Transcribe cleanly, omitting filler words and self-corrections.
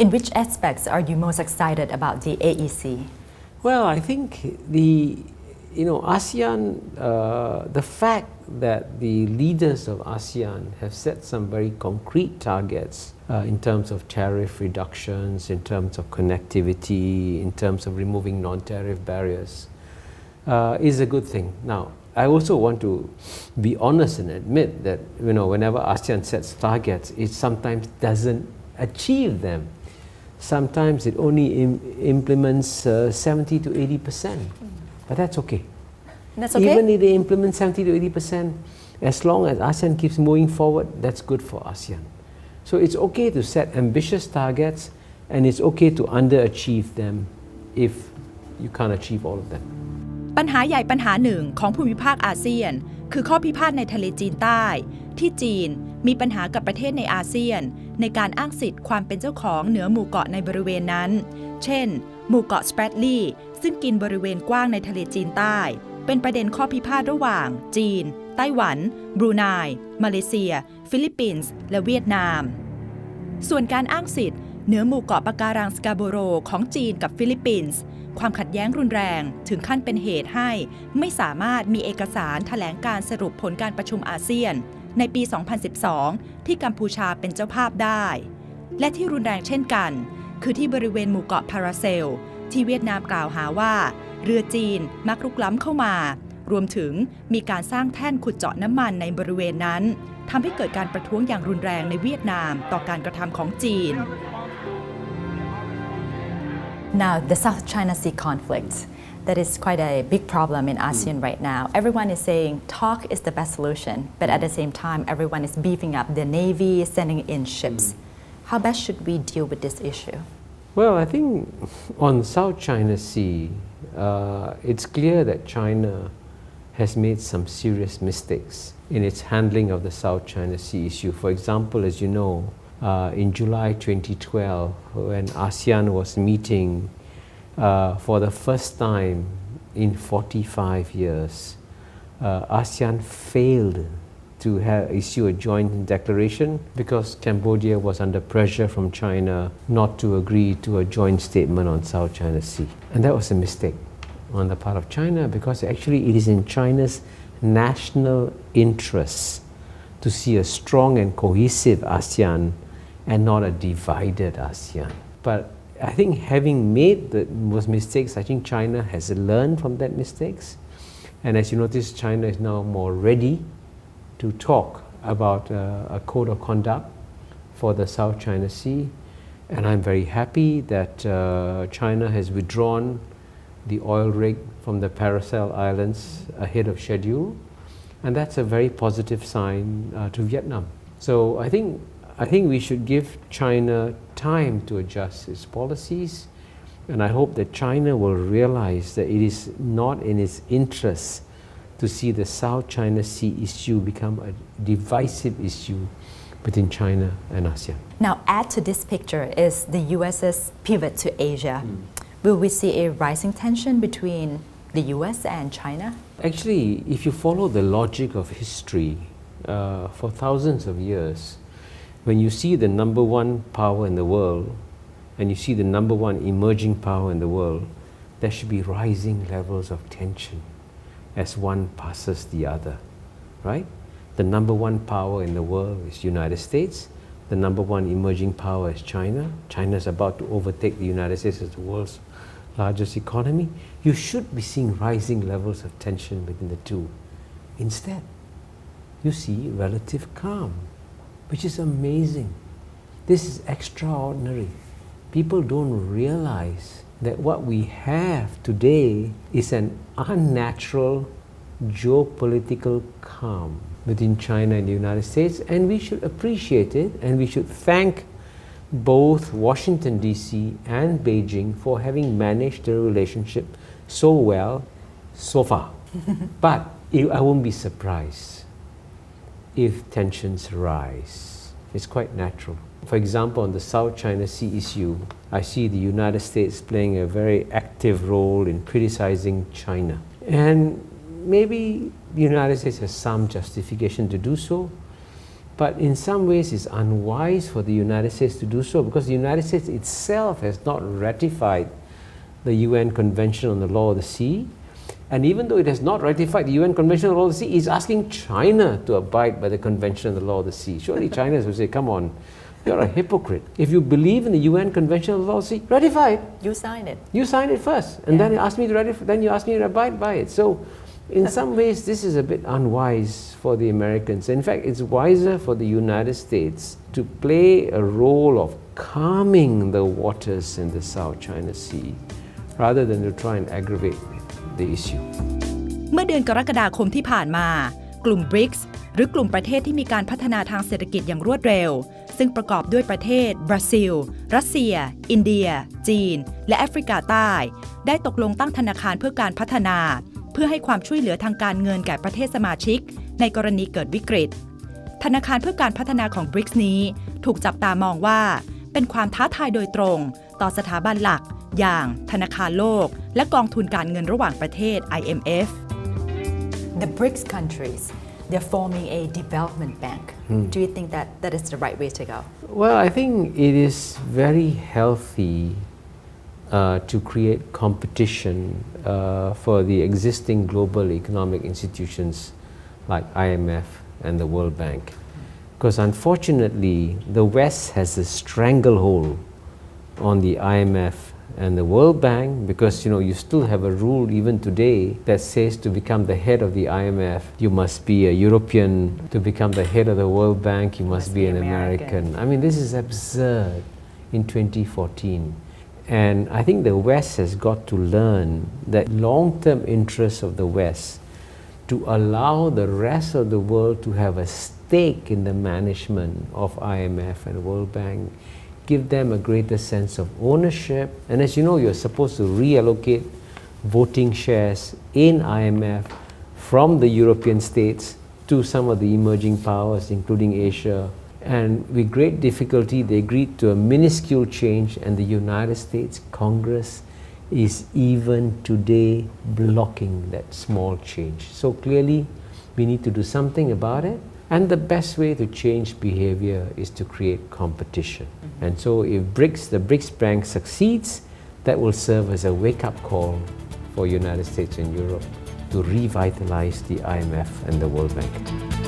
In which aspects are you most excited about the AEC? Well, I think ASEAN, the fact that the leaders of ASEAN have set some very concrete targets in terms of tariff reductions, in terms of connectivity, in terms of removing non-tariff barriers, is a good thing. Now, I also want to be honest and admit that whenever ASEAN sets targets, it sometimes doesn't achieve them. Sometimes it only implements 70 to 80%, but that's okay. That's okay? Even if they implement 70 to 80%, as long as ASEAN keeps moving forward, that's good for ASEAN. So it's okay to set ambitious targets, and it's okay to underachieve them if you can't achieve all of them. ปัญหาใหญ่ปัญหาหนึ่งของภูมิภาคอาเซียนคือข้อพิพาทในทะเลจีนใต้ที่จีนมีปัญหากับประเทศในอาเซียนในการอ้างสิทธิ์ความเป็นเจ้าของเหนือหมู่เกาะในบริเวณนั้นเช่นหมู่เกาะสเปรดลีย์ซึ่งกินบริเวณกว้างในทะเลจีนใต้เป็นประเด็นข้อพิพาทระหว่างจีนไต้หวันบรูไนมาเลเซียฟิลิปปินส์และเวียดนามส่วนการอ้างสิทธิ์เหนือหมู่เกาะปะการังสกาโบโรของจีนกับฟิลิปปินส์ความขัดแย้งรุนแรงถึงขั้นเป็นเหตุให้ไม่สามารถมีเอกสารแถลงการสรุปผลการประชุมอาเซียนในปี 2012 ที่กัมพูชาเป็นเจ้าภาพได้และที่รุนแรงเช่นกันคือที่บริเวณหมู่เกาะพาราเซลที่เวียดนามกล่าวหาว่าเรือจีนมักรุกล้ำเข้ามารวมถึงมีการสร้างแท่นขุดเจาะน้ำมันในบริเวณนั้นทำให้เกิดการประท้วงอย่างรุนแรงในเวียดนามต่อการกระทำของจีนNow, the South China Sea conflict, that is quite a big problem in ASEAN right now. Everyone is saying talk is the best solution, but at the same time, everyone is beefing up the navy, sending in ships. How best should we deal with this issue? Well, I think on South China Sea, it's clear that China has made some serious mistakes in its handling of the South China Sea issue. For example, as you know, in July 2012, when ASEAN was meeting for the first time in 45 years, ASEAN failed to issue a joint declaration because Cambodia was under pressure from China not to agree to a joint statement on South China Sea. And that was a mistake on the part of China because actually it is in China's national interests to see a strong and cohesive ASEAN and not a divided ASEAN. But I think having made those mistakes, I think China has learned from that mistakes. And as you notice, China is now more ready to talk about a code of conduct for the South China Sea. And I'm very happy that China has withdrawn the oil rig from the Paracel Islands ahead of schedule. And that's a very positive sign to Vietnam. So I think we should give China time to adjust its policies, and I hope that China will realize that it is not in its interest to see the South China Sea issue become a divisive issue between China and ASEAN. Now, add to this picture is the US's pivot to Asia. Will we see a rising tension between the US and China? Actually, if you follow the logic of history, for thousands of years, when you see the number one power in the world and you see the number one emerging power in the world, there should be rising levels of tension as one passes the other, right? The number one power in the world is United States. The number one emerging power is China. China is about to overtake the United States as the world's largest economy. You should be seeing rising levels of tension between the two. Instead, you see relative calm, which is amazing. This is extraordinary. People don't realize that what we have today is an unnatural geopolitical calm between China and the United States, and we should appreciate it, and we should thank both Washington DC and Beijing for having managed the relationship so well so far. But I won't be surprised if tensions rise. It's quite natural. For example, on the South China Sea issue, I see the United States playing a very active role in criticizing China. And maybe the United States has some justification to do so, But in some ways, it's unwise for the United States to do so because the United States itself has not ratified the UN Convention on the Law of the Sea. And even though it has not ratified the UN Convention on the Law of the Sea, it's asking China to abide by the Convention on the Law of the Sea. Surely China will say, come on, you're a hypocrite. If you believe in the UN Convention on the Law of the Sea, ratify it. You signed it. You signed it first, and then you ask me to ratify, then you ask me to abide by it. So in some ways, this is a bit unwise for the Americans. In fact, it's wiser for the United States to play a role of calming the waters in the South China Sea rather than to try and aggravate the issue. เมื่อเดือนกรกฎาคมที่ผ่านมา กลุ่ม BRICS หรือกลุ่มประเทศที่มีการพัฒนาทางเศรษฐกิจอย่างรวดเร็วซึ่งประกอบด้วยประเทศบราซิลรัสเซียอินเดียจีนและแอฟริกาใต้ได้ตกลงตั้งธนาคารเพื่อการพัฒนาเพื่อให้ความช่วยเหลือทางการเงินแก่ประเทศสมาชิกในกรณีเกิดวิกฤตธนาคารเพื่อการพัฒนาของ BRICS นี้ถูกจับตามองว่าเป็นความท้าทายโดยตรงต่อสถาบันหลักอย่างธนาคารโลกและกองทุนการเงินระหว่างประเทศ IMF The BRICS countries, they're forming a development bank. Do you think that that is the right way to go? Well, I think it is very healthy to create competition for the existing global economic institutions like IMF and the World Bank. Because unfortunately, the West has a stranglehold on the IMF and the World Bank because you still have a rule even today that says to become the head of the IMF you must be a European, to become the head of the World Bank you must be an American. I mean this is absurd in 2014 and I think the West has got to learn that long-term interests of the West to allow the rest of the world to have a stake in the management of IMF and World Bank, give them a greater sense of ownership. And as you know, you're supposed to reallocate voting shares in IMF from the European states to some of the emerging powers, including Asia. And with great difficulty, they agreed to a minuscule change, and the United States Congress is even today blocking that small change. So clearly, we need to do something about it. And the best way to change behavior is to create competition. And so if the BRICS Bank succeeds, that will serve as a wake-up call for United States and Europe to revitalize the IMF and the World Bank.